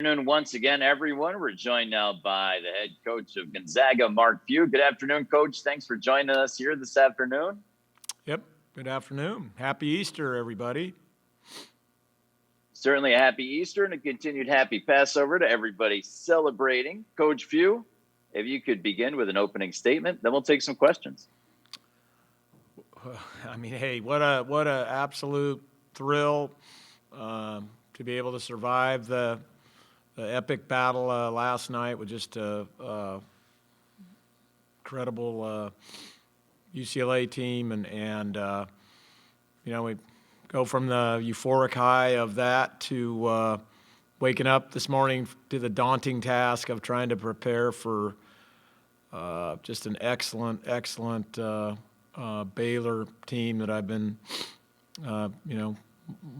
Afternoon once again, everyone. We're joined now by the head coach of Gonzaga, Mark Few. Good afternoon, Coach. Thanks for joining us here this afternoon. Yep, good afternoon. Happy Easter, everybody. Certainly a happy Easter and a continued happy Passover to everybody celebrating. Coach Few, if you could begin with an opening statement, then we'll take some questions. I mean, hey, what a absolute thrill to be able to survive the epic battle last night with just a incredible UCLA team, and we go from the euphoric high of that to waking up this morning to the daunting task of trying to prepare for just an excellent Baylor team that I've been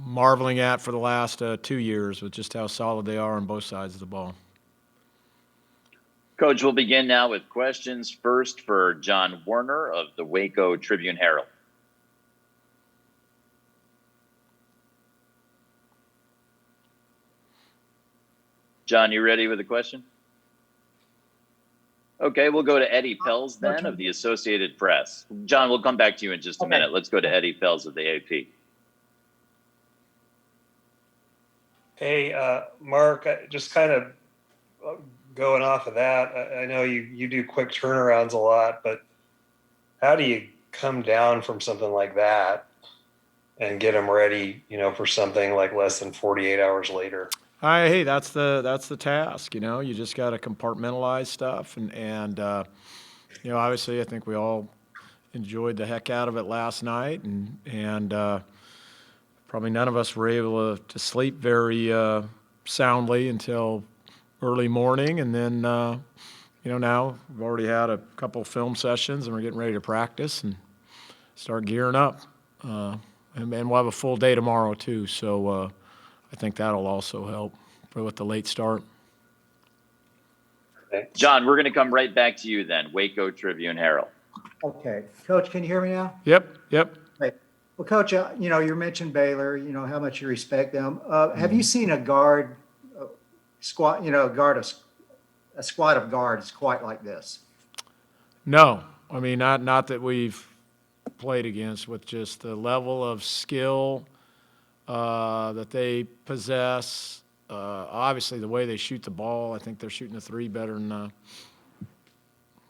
marveling at for the last 2 years with just how solid they are on both sides of the ball. Coach, we'll begin now with questions. First for John Werner of the Waco Tribune-Herald. John, you ready with a question? Okay, we'll go to Eddie Pells then of the Associated Press. John, we'll come back to you in just a minute. Let's go to Eddie Pells of the AP. Hey, Mark, just kind of going off of that, I know you do quick turnarounds a lot, but how do you come down from something like that and get them ready, for something like less than 48 hours later? Hey, that's the task. You just got to compartmentalize stuff, and obviously, I think we all enjoyed the heck out of it last night, and probably none of us were able to sleep very soundly until early morning, and then now we've already had a couple film sessions, and we're getting ready to practice and start gearing up, and we'll have a full day tomorrow too. So I think that'll also help with the late start. John, we're going to come right back to you then. Waco Tribune-Herald. Okay, Coach, can you hear me now? Yep. Right. Well, Coach, you mentioned Baylor. How much you respect them. Have you seen a guard squad? A squad of guards quite like this? No, I mean not that we've played against, with just the level of skill that they possess. Obviously, the way they shoot the ball, I think they're shooting the three better than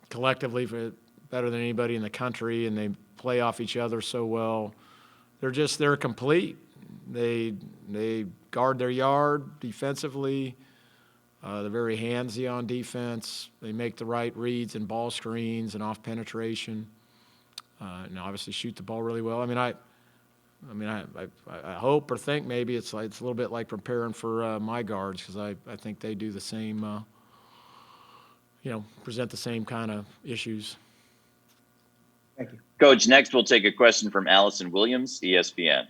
collectively better than anybody in the country, and they play off each other so well. They're complete. They guard their yard defensively. They're very handsy on defense. They make the right reads and ball screens and off penetration. And obviously shoot the ball really well. I hope or think maybe it's a little bit like preparing for my guards, because I think they do the same, present the same kind of issues. Thank you. Coach, next we'll take a question from Allison Williams, ESPN.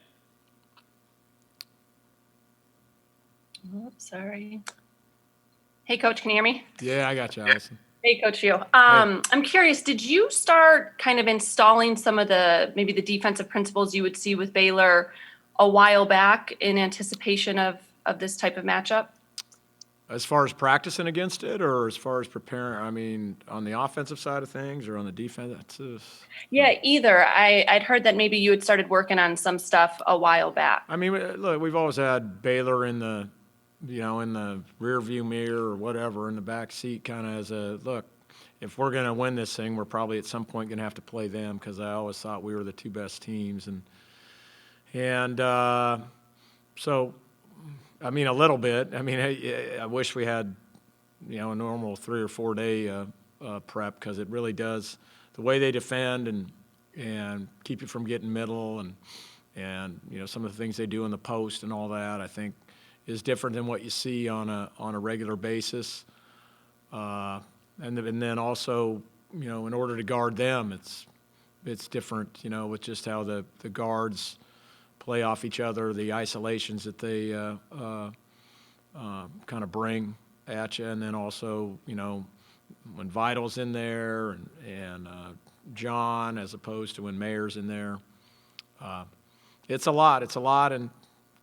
Oh, sorry. Hey, Coach, can you hear me? Yeah, I got you, Allison. Hey, Coach Few. I'm curious, did you start kind of installing some of maybe the defensive principles you would see with Baylor a while back in anticipation of this type of matchup? As far as practicing against it, or as far as preparing, on the offensive side of things or on the defense? Yeah, either. I'd heard that maybe you had started working on some stuff a while back. Look, we've always had Baylor in the rear view mirror or whatever, in the back seat, kind of as a look. If we're going to win this thing, we're probably at some point going to have to play them, because I always thought we were the two best teams, and so. A little bit. I wish we had, a normal 3 or 4 day prep, because it really does, the way they defend and keep you from getting middle, and some of the things they do in the post and all that, I think is different than what you see on a regular basis. And then also, in order to guard them, it's different, with just how the guards play off each other, the isolations that they kind of bring at you, and then also, when Vital's in there and John, as opposed to when Mayer's in there. It's a lot. It's a lot in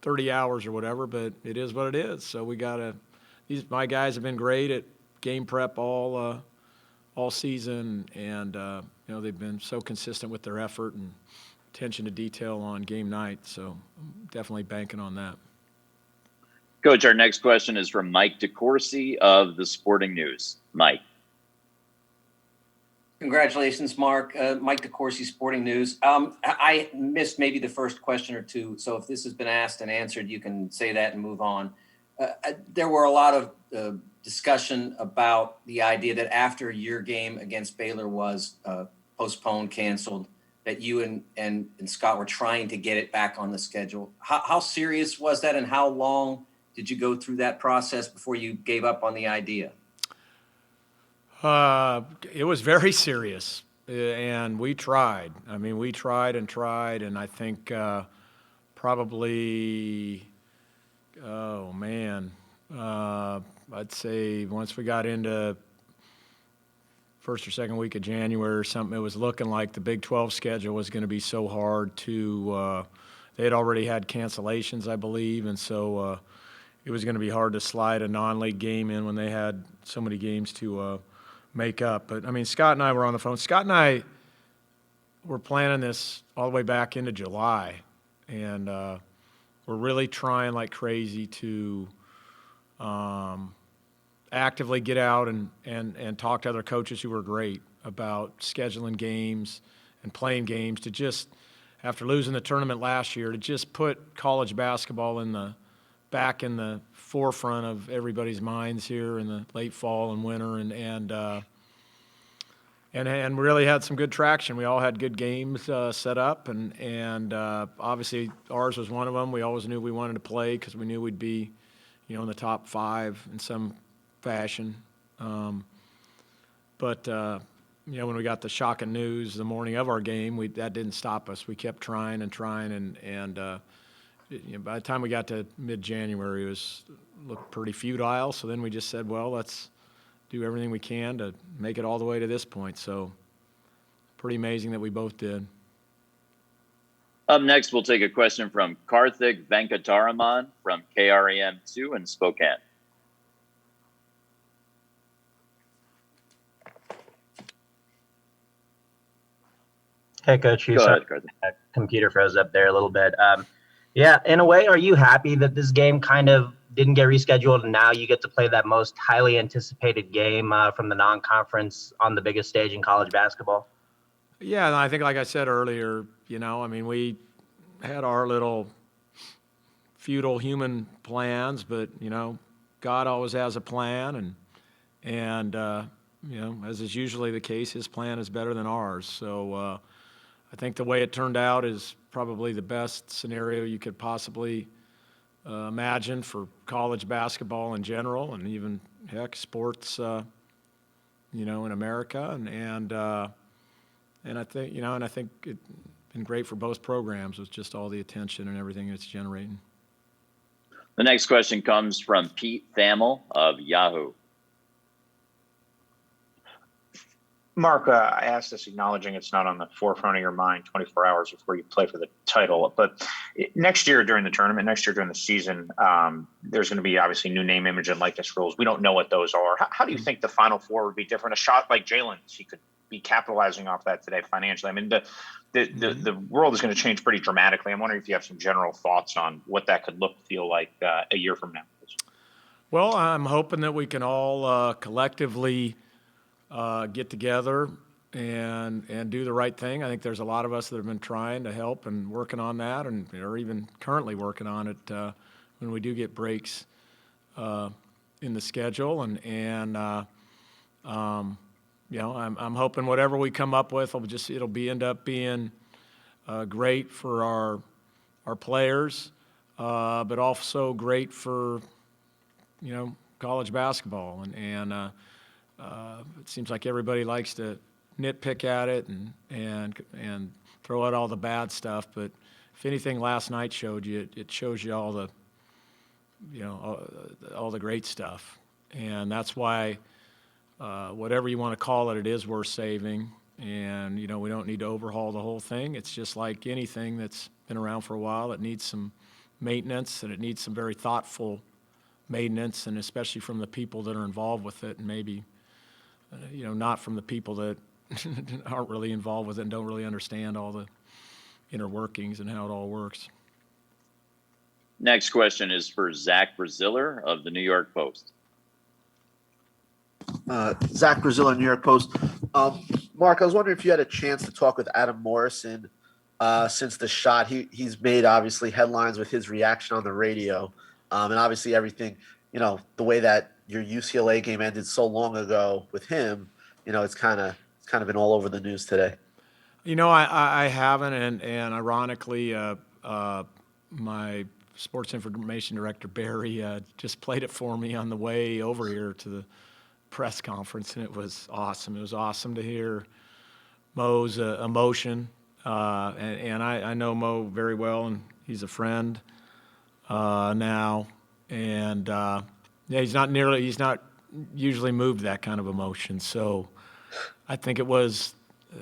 30 hours or whatever, but it is what it is. So we got to my guys have been great at game prep all season, and they've been so consistent with their effort and attention to detail on game night. So I'm definitely banking on that. Coach, our next question is from Mike DeCourcy of the Sporting News. Mike. Congratulations, Mark. Mike DeCourcy, Sporting News. I missed maybe the first question or two, so if this has been asked and answered, you can say that and move on. There were a lot of discussion about the idea that after your game against Baylor was postponed, canceled, that you and Scott were trying to get it back on the schedule. How serious was that, and how long did you go through that process before you gave up on the idea? It was very serious, and we tried. I mean, we tried, and I think probably, I'd say once we got into first or second week of January or something, it was looking like the Big 12 schedule was going to be so hard to they had already had cancellations, I believe, and so it was going to be hard to slide a non-league game in when they had so many games to make up. But, I mean, Scott and I were on the phone. Scott and I were planning this all the way back into July, and we're really trying like crazy to actively get out and talk to other coaches who were great about scheduling games and playing games to just, after losing the tournament last year, to just put college basketball back in the forefront of everybody's minds here in the late fall and winter, and really had some good traction. We all had good games set up, and obviously ours was one of them. We always knew we wanted to play because we knew we'd be, in the top 5 in some fashion. But when we got the shocking news the morning of our game, that didn't stop us. We kept trying, and by the time we got to mid-January, it looked pretty futile. So then we just said, well, let's do everything we can to make it all the way to this point. So pretty amazing that we both did. Up next, we'll take a question from Karthik Venkataraman from KREM2 in Spokane. Hey, Coach. Go ahead, Karthik. Computer froze up there a little bit. Yeah, in a way, are you happy that this game kind of didn't get rescheduled and now you get to play that most highly anticipated game from the non-conference on the biggest stage in college basketball? Yeah, and I think, like I said earlier, we had our little futile human plans, but, God always has a plan, and as is usually the case, his plan is better than ours. So I think the way it turned out is probably the best scenario you could possibly imagine for college basketball in general, and even sports, in America, and I think it's been great for both programs with just all the attention and everything it's generating. The next question comes from Pete Thamel of Yahoo. Mark, I asked this acknowledging it's not on the forefront of your mind 24 hours before you play for the title. But next year during the tournament, next year during the season, there's going to be obviously new name, image, and likeness rules. We don't know what those are. How do you think the Final Four would be different? A shot like Jalen's, he could be capitalizing off that today financially. I mean, the world is going to change pretty dramatically. I'm wondering if you have some general thoughts on what that could feel like a year from now. Well, I'm hoping that we can all collectively get together and do the right thing. I think there's a lot of us that have been trying to help and working on that, and are even currently working on it when we do get breaks in the schedule. I'm hoping whatever we come up with it'll end up being great for our players, but also great for college basketball, and it seems like everybody likes to nitpick at it and throw out all the bad stuff. But if anything, last night showed you, it shows you all the, all the great stuff. And that's why, whatever you want to call it, it is worth saving. And, we don't need to overhaul the whole thing. It's just like anything that's been around for a while. It needs some maintenance, and it needs some very thoughtful maintenance, and especially from the people that are involved with it, and maybe, not from the people that aren't really involved with it and don't really understand all the inner workings and how it all works. Next question is for Zach Braziller of the New York Post. Zach Braziller, New York Post. Mark, I was wondering if you had a chance to talk with Adam Morrison since the shot. He's made, obviously, headlines with his reaction on the radio. And obviously everything, the way that your UCLA game ended so long ago with him, it's kind of been all over the news today. I haven't, and ironically, my sports information director, Barry, just played it for me on the way over here to the press conference, and it was awesome. It was awesome to hear Mo's emotion, and I know Mo very well, and he's a friend now, and he's not usually moved that kind of emotion. So I think it was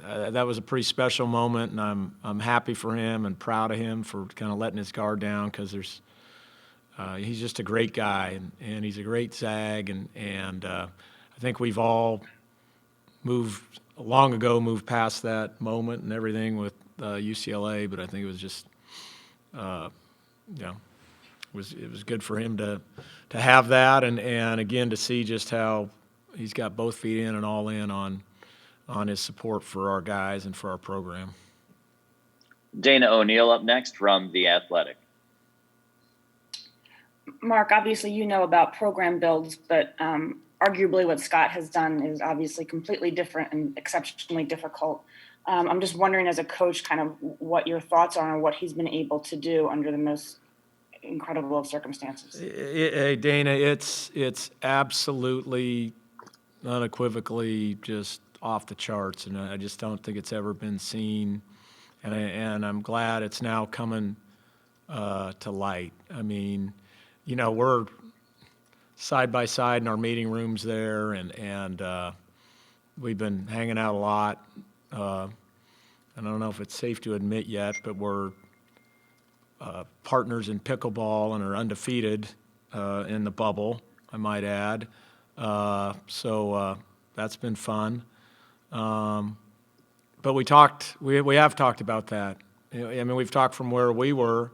that was a pretty special moment, and I'm happy for him and proud of him for kind of letting his guard down, because he's just a great guy, and he's a great Zag, and I think we've all long ago moved past that moment and everything with UCLA, but I think it was just it was good for him to have that, and again to see just how he's got both feet in and all in on his support for our guys and for our program. Dana O'Neill up next from The Athletic. Mark, obviously you know about program builds, but arguably what Scott has done is obviously completely different and exceptionally difficult. I'm just wondering, as a coach, kind of what your thoughts are on what he's been able to do under the most incredible of circumstances. Hey, Dana, it's absolutely, unequivocally just off the charts, and I just don't think it's ever been seen, and I'm glad it's now coming to light. I mean, we're side by side in our meeting rooms there, and we've been hanging out a lot. I don't know if it's safe to admit yet, but we're partners in pickleball and are undefeated in the bubble, I might add. So that's been fun. But we have talked about that. We've talked from where we were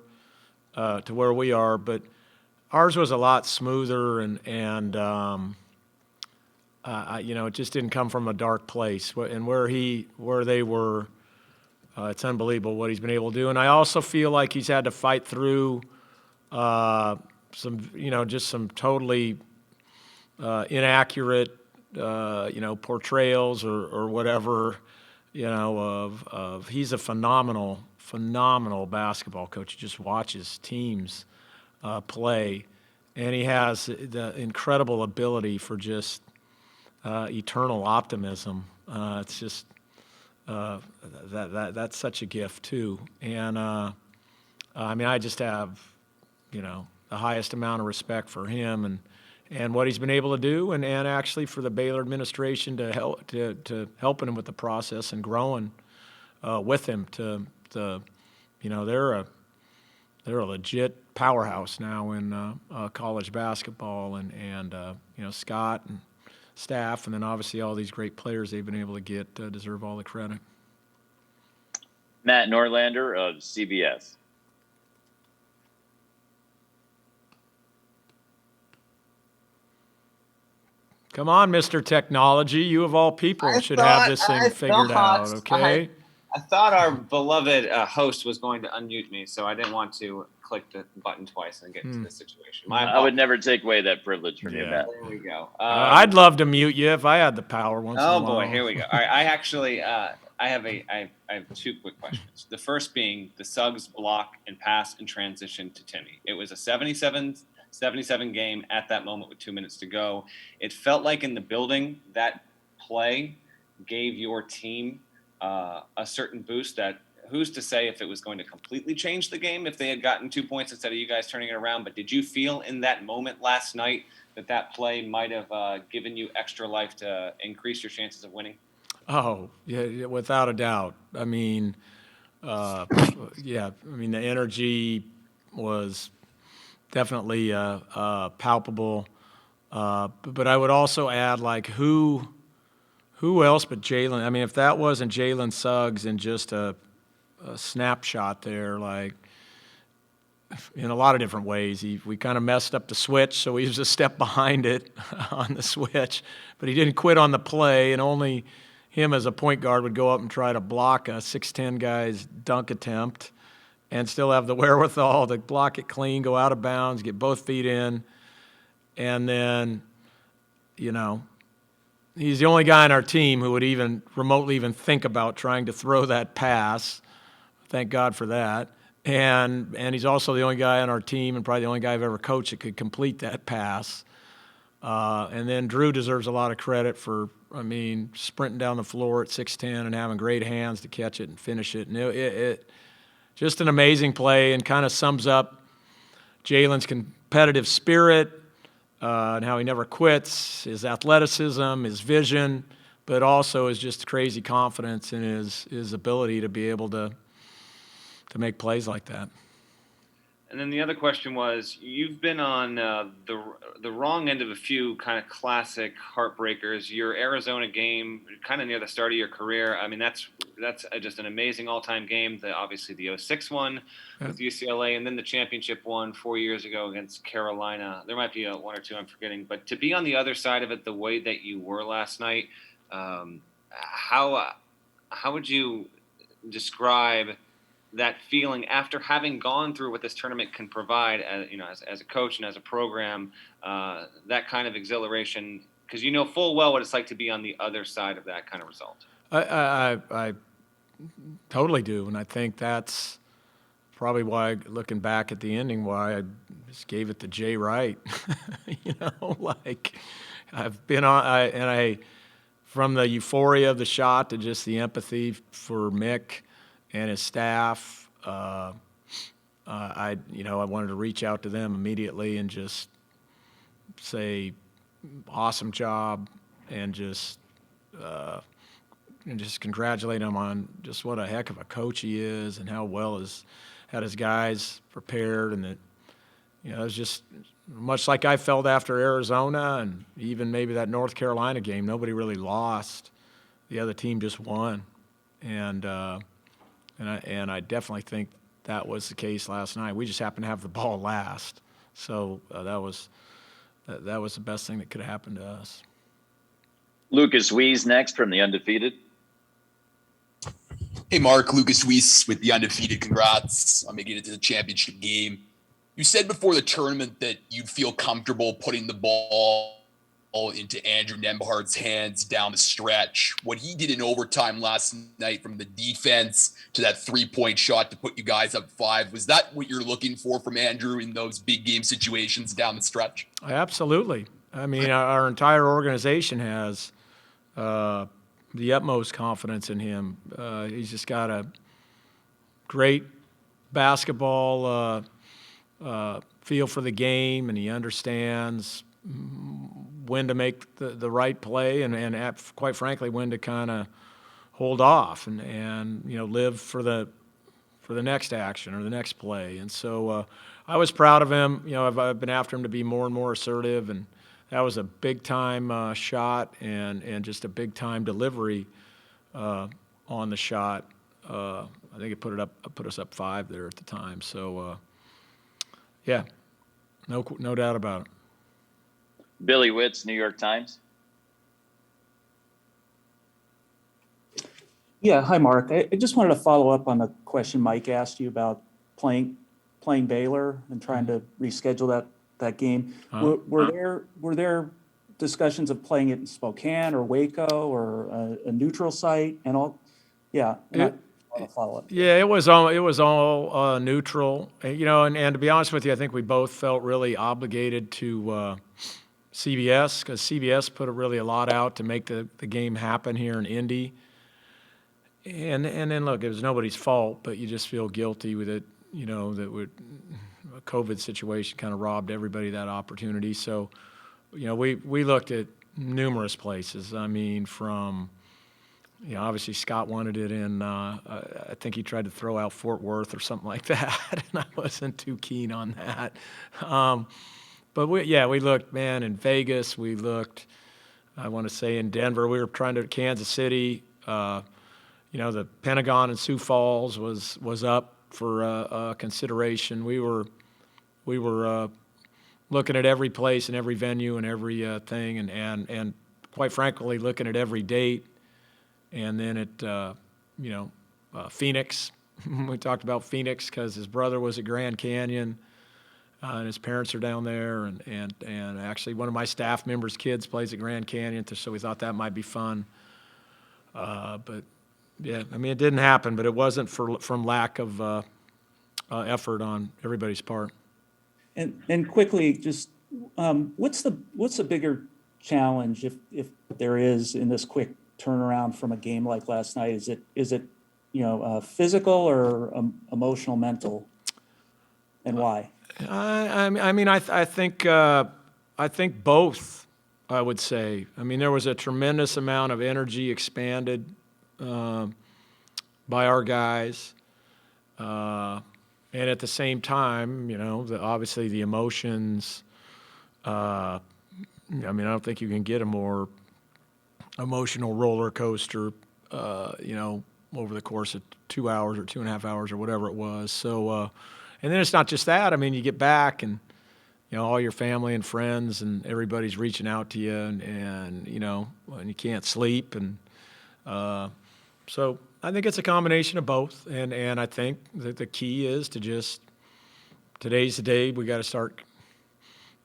to where we are, but ours was a lot smoother, and it just didn't come from a dark place. And where they were, it's unbelievable what he's been able to do. And I also feel like he's had to fight through some totally inaccurate, portrayals or whatever, of he's a phenomenal basketball coach. He just watches teams play, and he has the incredible ability for just eternal optimism. It's just that's such a gift too. And I just have the highest amount of respect for him and what he's been able to do, and actually for the Baylor administration to helping him with the process and growing with him they're a legit powerhouse now in college basketball, and Scott and staff, and then obviously all these great players they've been able to get deserve all the credit. Matt Norlander of CBS. Come on, Mr. Technology. You of all people should have this thing figured out, okay? I thought our beloved host was going to unmute me, so I didn't want to click the button twice and get into this situation. I would never take away that privilege from you, Matt. There we go. I'd love to mute you if I had the power once in a while. Oh, boy, here we go. All right, I actually I have two quick questions. The first being the Suggs block and pass and transition to Timmy. It was a 77 game at that moment with 2 minutes to go. It felt like in the building that play gave your team a certain boost that who's to say if it was going to completely change the game if they had gotten 2 points instead of you guys turning it around. But did you feel in that moment last night that play might have given you extra life to increase your chances of winning? Oh, yeah, without a doubt. The energy was definitely palpable. But I would also add, like, who else but Jalen? I mean, if that wasn't Jalen Suggs in just a snapshot there, like, in a lot of different ways. We kind of messed up the switch, so he was a step behind it on the switch. But he didn't quit on the play, and only him as a point guard would go up and try to block a 6'10 guy's dunk attempt and still have the wherewithal to block it clean, go out of bounds, get both feet in. And then, you know, he's the only guy on our team who would even remotely even think about trying to throw that pass. Thank God for that. And he's also the only guy on our team and probably the only guy I've ever coached that could complete that pass. And then Drew deserves a lot of credit for, I mean, sprinting down the floor at 6'10 and having great hands to catch it and finish it. And it just an amazing play, and kind of sums up Jalen's competitive spirit and how he never quits, his athleticism, his vision, but also his just crazy confidence in his ability to be able to make plays like that. And then the other question was, you've been on the wrong end of a few kind of classic heartbreakers. Your Arizona game, kind of near the start of your career. I mean, that's just an amazing all-time game. Obviously the 06 one with UCLA, and then the championship one 4 years ago against Carolina. There might be one or two I'm forgetting, but to be on the other side of it the way that you were last night, how would you describe that feeling after having gone through what this tournament can provide, as a coach and as a program, that kind of exhilaration, because you know full well what it's like to be on the other side of that kind of result. I totally do, and I think that's probably why, looking back at the ending, why I just gave it to Jay Wright. Like, I've been on, from the euphoria of the shot to just the empathy for Mick and his staff, I wanted to reach out to them immediately and just say, awesome job, and just congratulate him on just what a heck of a coach he is, and how well had his guys prepared, and that, it was just much like I felt after Arizona, and even maybe that North Carolina game. Nobody really lost; the other team just won, and I definitely think that was the case last night. We just happened to have the ball last, so that was the best thing that could have happened to us. Lucas Weiss next from the Undefeated. Hey, Mark, Lucas Weiss with the Undefeated. Congrats on making it to the championship game. You said before the tournament that you'd feel comfortable putting the ball into Andrew Nembhard's hands down the stretch. What he did in overtime last night, from the defense to that three-point shot to put you guys up 5, was that what you're looking for from Andrew in those big game situations down the stretch? Absolutely. I mean, our entire organization has the utmost confidence in him. He's just got a great basketball feel for the game, and he understands when to make the right play, and quite frankly, when to kind of hold off and live for the next action or the next play. And so I was proud of him. I've been after him to be more and more assertive, and that was a big time shot and just a big time delivery on the shot. I think it put us up 5 there at the time. So yeah, no doubt about it. Billy Witz, New York Times. Yeah, hi, Mark. I just wanted to follow up on the question Mike asked you about playing Baylor and trying to reschedule that game. Were there discussions of playing it in Spokane or Waco or a neutral site and all? Yeah, a follow-up. Yeah, it was all neutral. And to be honest with you, I think we both felt really obligated to CBS, because CBS put really a lot out to make the game happen here in Indy. And then look, it was nobody's fault, but you just feel guilty with it, that a COVID situation kind of robbed everybody that opportunity. So, we looked at numerous places. I mean, from obviously Scott wanted it in, I think he tried to throw out Fort Worth or something like that, and I wasn't too keen on that. But we looked, man, in Vegas. We looked, I want to say, in Denver. We were trying to Kansas City. The Pentagon in Sioux Falls was up for consideration. We were looking at every place and every venue and every thing, and quite frankly, looking at every date. And then at Phoenix, we talked about Phoenix because his brother was at Grand Canyon, and his parents are down there, and actually one of my staff members' kids plays at Grand Canyon, so we thought that might be fun. But yeah, I mean, it didn't happen, but it wasn't from lack of effort on everybody's part. And quickly, just what's the bigger challenge, if there is, in this quick turnaround from a game like last night? Is it physical or emotional, mental, and why? I think both. I would say. I mean, there was a tremendous amount of energy expanded by our guys. And at the same time, obviously the emotions, I don't think you can get a more emotional roller coaster, over the course of 2 hours or 2.5 hours or whatever it was. So, and then it's not just that. I mean, you get back and, all your family and friends and everybody's reaching out to you and you can't sleep. And so I think it's a combination of both, and I think that the key is to just, today's the day we got to start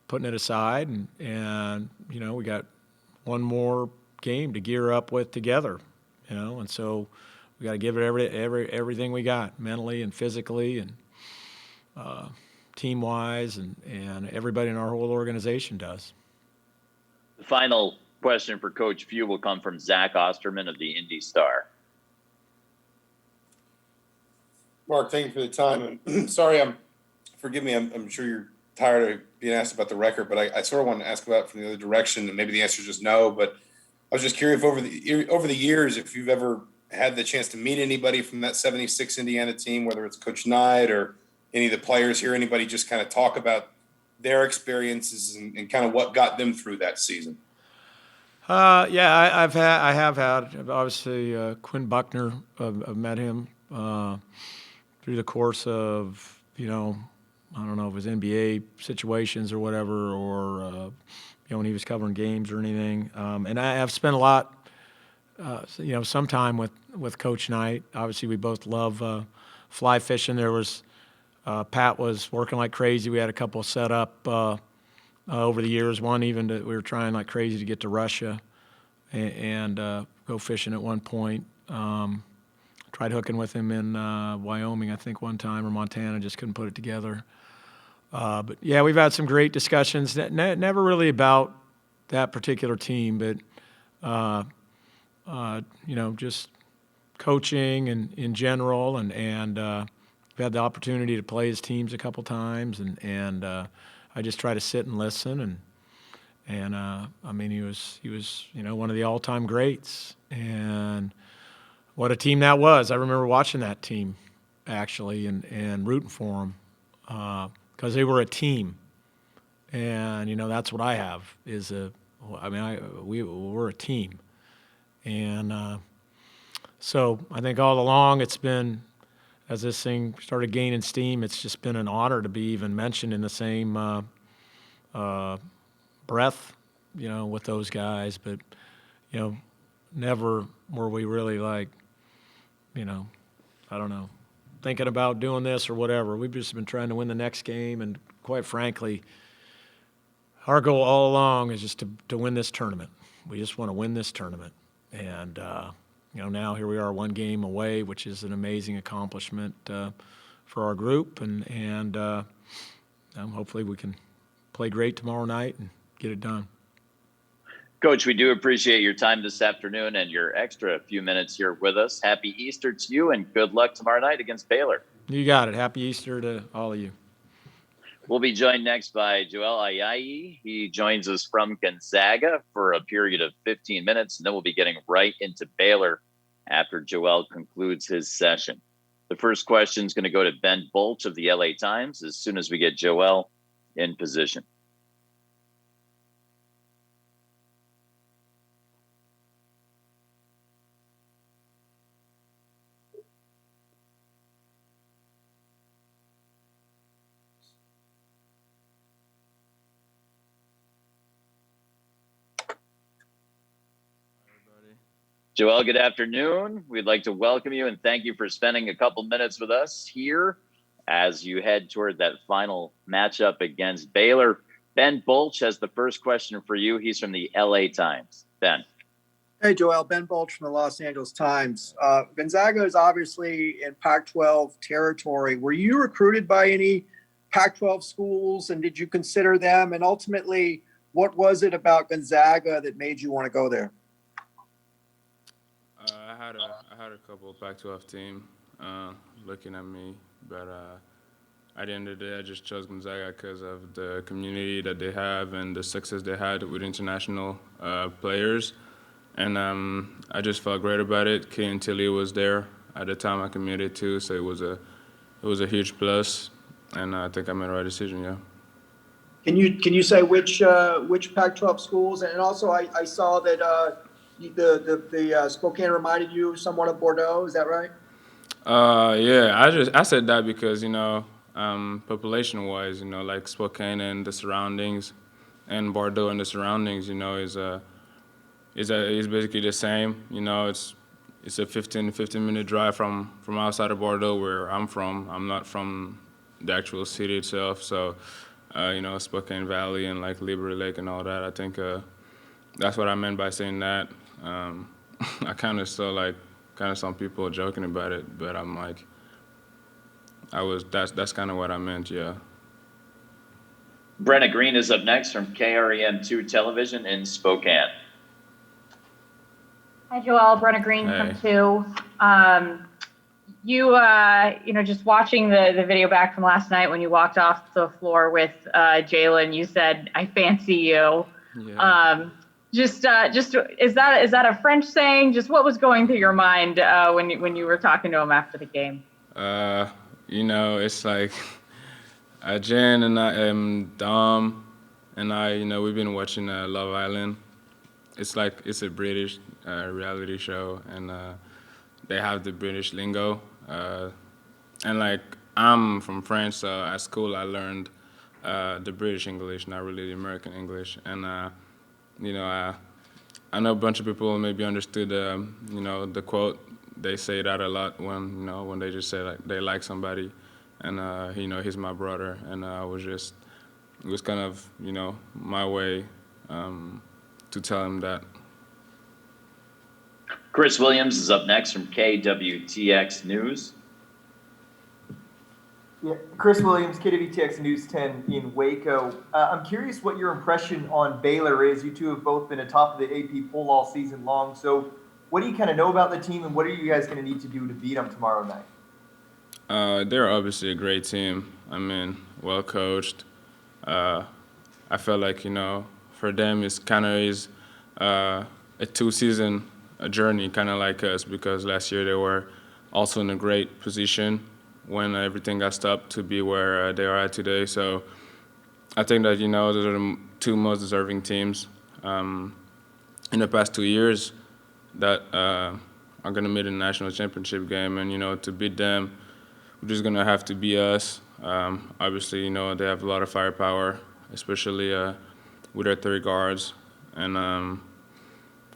putting it aside, and we got one more game to gear up with together, and so we got to give it everything we got, mentally and physically and team-wise, and everybody in our whole organization does. The final question for Coach Few will come from Zach Osterman of the Indy Star. Mark, thank you for the time. And sorry, forgive me. I'm sure you're tired of being asked about the record, but I sort of wanted to ask about it from the other direction, and maybe the answer is just no. But I was just curious, over the years, if you've ever had the chance to meet anybody from that '76 Indiana team, whether it's Coach Knight or any of the players here, anybody just kind of talk about their experiences and kind of what got them through that season. I have had obviously Quinn Buckner. I've met him through the course of, I don't know if it was NBA situations or whatever, or, when he was covering games or anything. And I have spent a lot, some time with Coach Knight. Obviously, we both love fly fishing. There was, Pat was working like crazy. We had a couple set up over the years. One even we were trying like crazy to get to Russia and go fishing at one point. Tried hooking with him in Wyoming, I think, one time, or Montana, just couldn't put it together. But, yeah, we've had some great discussions, never really about that particular team, but, just coaching and in general, and we've had the opportunity to play his teams a couple times, and I just try to sit and listen, and he was one of the all-time greats, and what a team that was. I remember watching that team, actually, and rooting for them because they were a team. And, that's what I have is we're a team. And so I think all along it's been, as this thing started gaining steam, it's just been an honor to be even mentioned in the same breath, with those guys. But, never were we really like, I don't know, thinking about doing this or whatever. We've just been trying to win the next game, and quite frankly, our goal all along is just to win this tournament. We just want to win this tournament. And, now here we are one game away, which is an amazing accomplishment for our group. And hopefully we can play great tomorrow night and get it done. Coach, we do appreciate your time this afternoon and your extra few minutes here with us. Happy Easter to you, and good luck tomorrow night against Baylor. You got it. Happy Easter to all of you. We'll be joined next by Joel Ayayi. He joins us from Gonzaga for a period of 15 minutes, and then we'll be getting right into Baylor after Joel concludes his session. The first question is going to go to Ben Bolch of the LA Times as soon as we get Joel in position. Joel, good afternoon. We'd like to welcome you and thank you for spending a couple minutes with us here as you head toward that final matchup against Baylor. Ben Bolch has the first question for you. He's from the LA Times. Ben. Hey, Joel. Ben Bolch from the Los Angeles Times. Gonzaga is obviously in Pac-12 territory. Were you recruited by any Pac-12 schools, and did you consider them? And ultimately, what was it about Gonzaga that made you want to go there? I had a couple of Pac-12 team looking at me, but at the end of the day, I just chose Gonzaga because of the community that they have and the success they had with international players. And I just felt great about it. Chianitti was there at the time I committed to, so it was a huge plus, and I think I made the right decision. Yeah. Can you say which Pac-12 schools? And also, I saw that the Spokane reminded you somewhat of Bordeaux. Is that right? Yeah. I said that because population-wise, like Spokane and the surroundings, and Bordeaux and the surroundings, is basically the same. It's a 15-minute drive from outside of Bordeaux, where I'm from. I'm not from the actual city itself, so Spokane Valley and like Liberty Lake and all that. I think that's what I meant by saying that. I kind of saw some people joking about it, but I'm like, that's kind of what I meant. Yeah. Brenna Green is up next from KREM2 Television in Spokane. Hi, Joel. Brenna Green from 2. Just watching the video back from last night when you walked off the floor with Jalen, you said, "I fancy you." Yeah. Just is that a French saying? Just what was going through your mind when you were talking to him after the game? It's like Jen and Dom and I, we've been watching Love Island. It's a British reality show, and they have the British lingo. And like I'm from France, so at school I learned the British English, not really the American English. And I know a bunch of people maybe understood the quote. They say that a lot when they just say like they like somebody, and he's my brother, and it was kind of my way to tell him that. Chris Williams is up next from KWTX News. Yeah, Chris Williams, KWTX News 10 in Waco. I'm curious what your impression on Baylor is. You two have both been atop of the AP poll all season long. So what do you kind of know about the team, and what are you guys going to need to do to beat them tomorrow night? They're obviously a great team. I mean, well coached. I feel like, for them it's kind of is a 2-season journey, kind of like us, because last year they were also in a great position when everything got stopped to be where they are at today. So I think that, those are the 2 most deserving teams in the past 2 years that are going to meet in the national championship game. And, to beat them, we're just going to have to be us. Obviously, they have a lot of firepower, especially with their 3 guards. And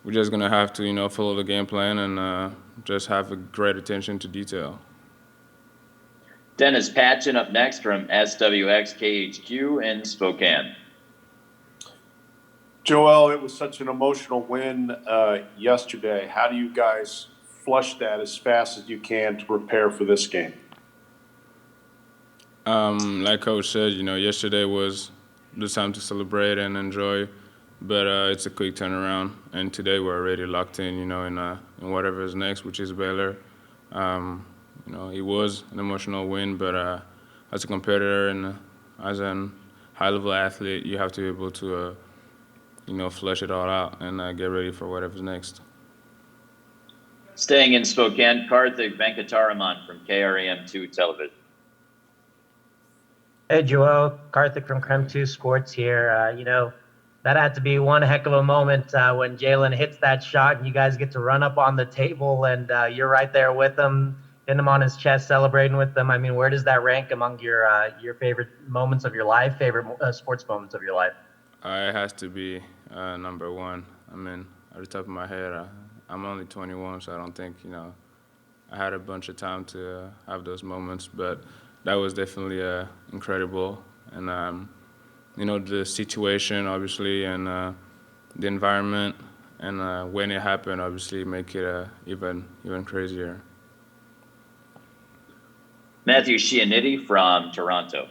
we're just going to have to, follow the game plan and just have a great attention to detail. Dennis Patchen up next from SWXKHQ in Spokane. Joel, it was such an emotional win yesterday. How do you guys flush that as fast as you can to prepare for this game? Like Coach said, yesterday was the time to celebrate and enjoy, but it's a quick turnaround. And today we're already locked in, in whatever is next, which is Baylor. It was an emotional win, but as a competitor and as a high-level athlete, you have to be able to, flush it all out and get ready for whatever's next. Staying in Spokane, Karthik Venkataraman from KREM2 Television. Hey, Joel. Karthik from Creme 2 Sports here. That had to be one heck of a moment when Jalen hits that shot and you guys get to run up on the table and you're right there with him, hitting him on his chest, celebrating with him. I mean, where does that rank among your favorite moments of your life, favorite sports moments of your life? It has to be number one. I mean, at the top of my head, I'm only 21, so I don't think, I had a bunch of time to have those moments, but that was definitely incredible. And, the situation, obviously, and the environment, and when it happened, obviously, make it even crazier. Matthew Chianitti from Toronto.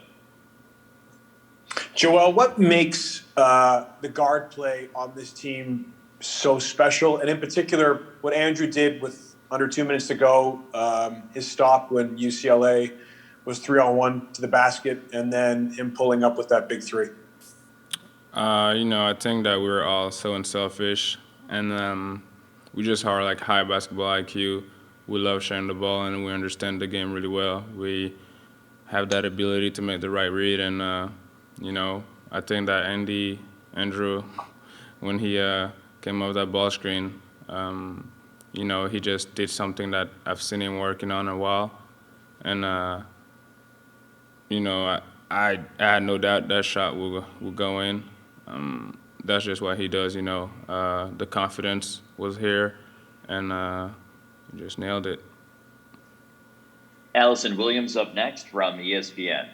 Joel, what makes the guard play on this team so special? And in particular, what Andrew did with under 2 minutes to go, his stop when UCLA was 3-on-1 to the basket, and then him pulling up with that big three. I think that we're all so unselfish, and we just are like high basketball IQ. We love sharing the ball, and we understand the game really well. We have that ability to make the right read, and I think that Andrew, when he came up with that ball screen, he just did something that I've seen him working on a while, and I had no doubt that shot will go in. That's just what he does, The confidence was here, and he just nailed it. Allison Williams up next from ESPN.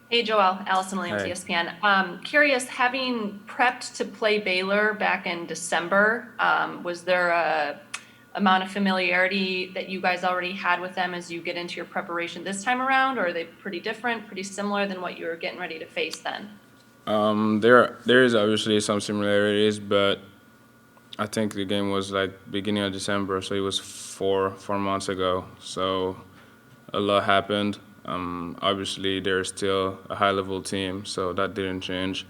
Hey, Joel. Allison Williams, Hey. ESPN. Curious, having prepped to play Baylor back in December, was there a amount of familiarity that you guys already had with them as you get into your preparation this time around, or are they pretty different, pretty similar than what you were getting ready to face then? There is obviously some similarities, but I think the game was like beginning of December, so it was four months ago. So a lot happened. Obviously, they're still a high-level team, so that didn't change.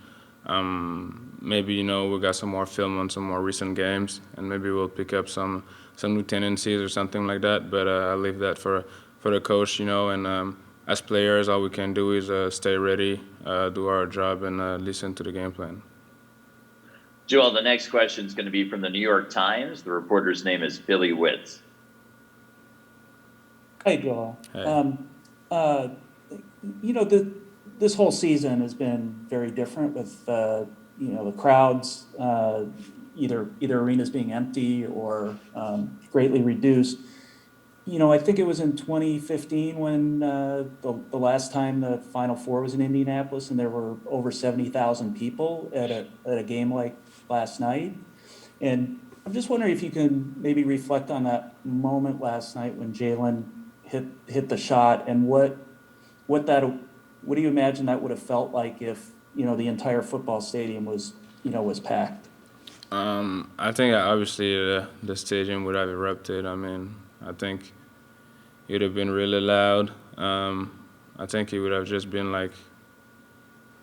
Maybe we got some more film on some more recent games, and maybe we'll pick up some new tendencies or something like that. But I'll leave that for the coach, And as players, all we can do is stay ready, do our job, and listen to the game plan. Joel, the next question is going to be from the New York Times. The reporter's name is Billy Witz. Hey, Joel. Hey. This whole season has been very different with, the crowds, either arenas being empty or greatly reduced. I think it was in 2015 when the last time the Final Four was in Indianapolis, and there were over 70,000 people at a game like last night. And I'm just wondering if you can maybe reflect on that moment last night when Jalen hit the shot, and what do you imagine that would have felt like if the entire football stadium was packed? I think obviously the stadium would have erupted. I mean, I think it would have been really loud. I think it would have just been like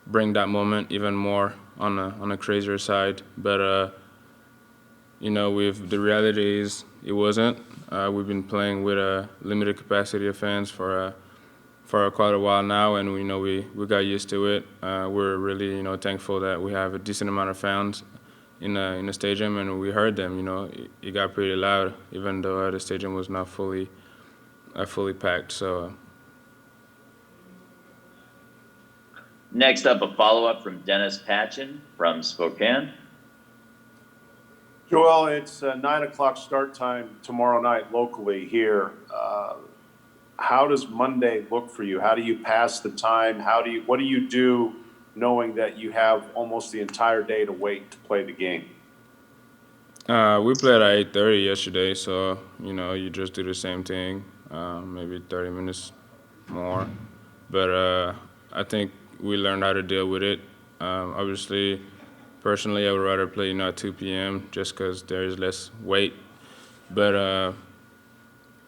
bring that moment even more on a crazier side. But with the reality is it wasn't. We've been playing with a limited capacity of fans for quite a while now, and we got used to it. We're really thankful that we have a decent amount of fans in the stadium, and we heard them. It got pretty loud, even though the stadium was not fully packed. So. Next up, a follow-up from Dennis Patchen from Spokane. Joel, it's 9 o'clock start time tomorrow night locally here. How does Monday look for you? How do you pass the time? What do you do knowing that you have almost the entire day to wait to play the game? We played at 8:30 yesterday, so you just do the same thing, maybe 30 minutes more. But I think we learned how to deal with it. Obviously, personally, I would rather play at 2 p.m. just because there is less weight. But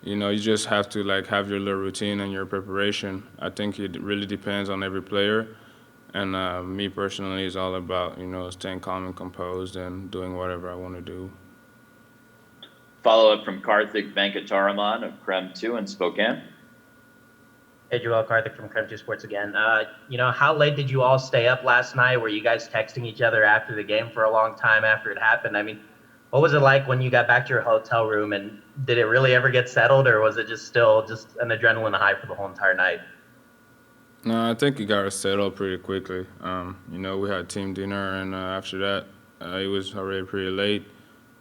you just have to have your little routine and your preparation. I think it really depends on every player. And me personally, is all about staying calm and composed and doing whatever I want to do. Follow-up from Karthik Venkataraman of Krem 2 in Spokane. Hey, Joel, Karthik from Krem 2 Sports again. How late did you all stay up last night? Were you guys texting each other after the game for a long time after it happened? I mean, what was it like when you got back to your hotel room, and did it really ever get settled, or was it still an adrenaline high for the whole entire night? No, I think it got settled pretty quickly. We had team dinner, and after that, it was already pretty late.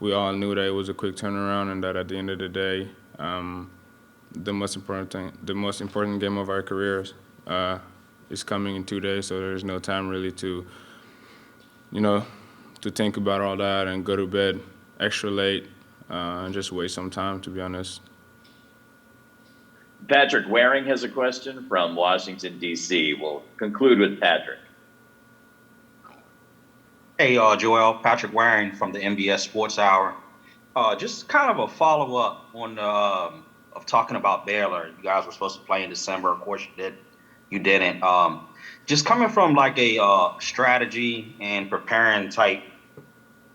We all knew that it was a quick turnaround, and that at the end of the day, the most important game of our careers is coming in 2 days. So there's no time really to think about all that and go to bed extra late and just waste some time, to be honest. Patrick Waring has a question from Washington, D.C. We'll conclude with Patrick. Hey, Joel, Patrick Waring from the MBS Sports Hour. Just kind of a follow-up on of talking about Baylor. You guys were supposed to play in December. Of course, you didn't. Just coming from like a strategy and preparing type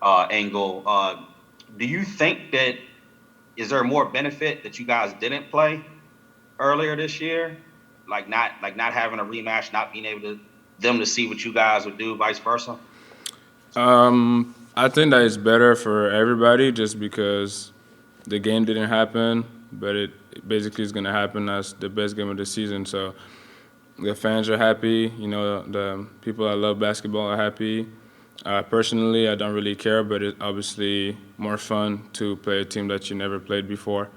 angle, do you think that is there more benefit that you guys didn't play earlier this year? Like not having a rematch, not being able them to see what you guys would do, vice versa? I think that it's better for everybody just because the game didn't happen, but it basically is going to happen as the best game of the season. So the fans are happy. The people that love basketball are happy. Personally, I don't really care, but it's obviously more fun to play a team that you never played before.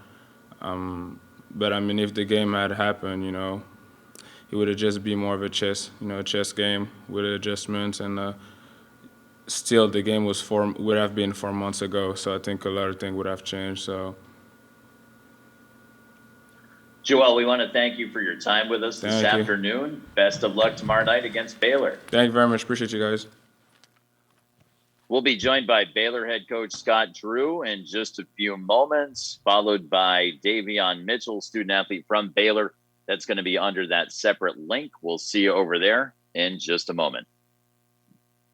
But I mean, if the game had happened, it would have just been more of a chess game with adjustments, and still the game would have been 4 months ago. So I think a lot of things would have changed. So, Joel, we want to thank you for your time with us this afternoon. Best of luck tomorrow night against Baylor. Thank you very much. Appreciate you guys. We'll be joined by Baylor head coach Scott Drew in just a few moments, followed by Davion Mitchell, student-athlete from Baylor. That's going to be under that separate link. We'll see you over there in just a moment.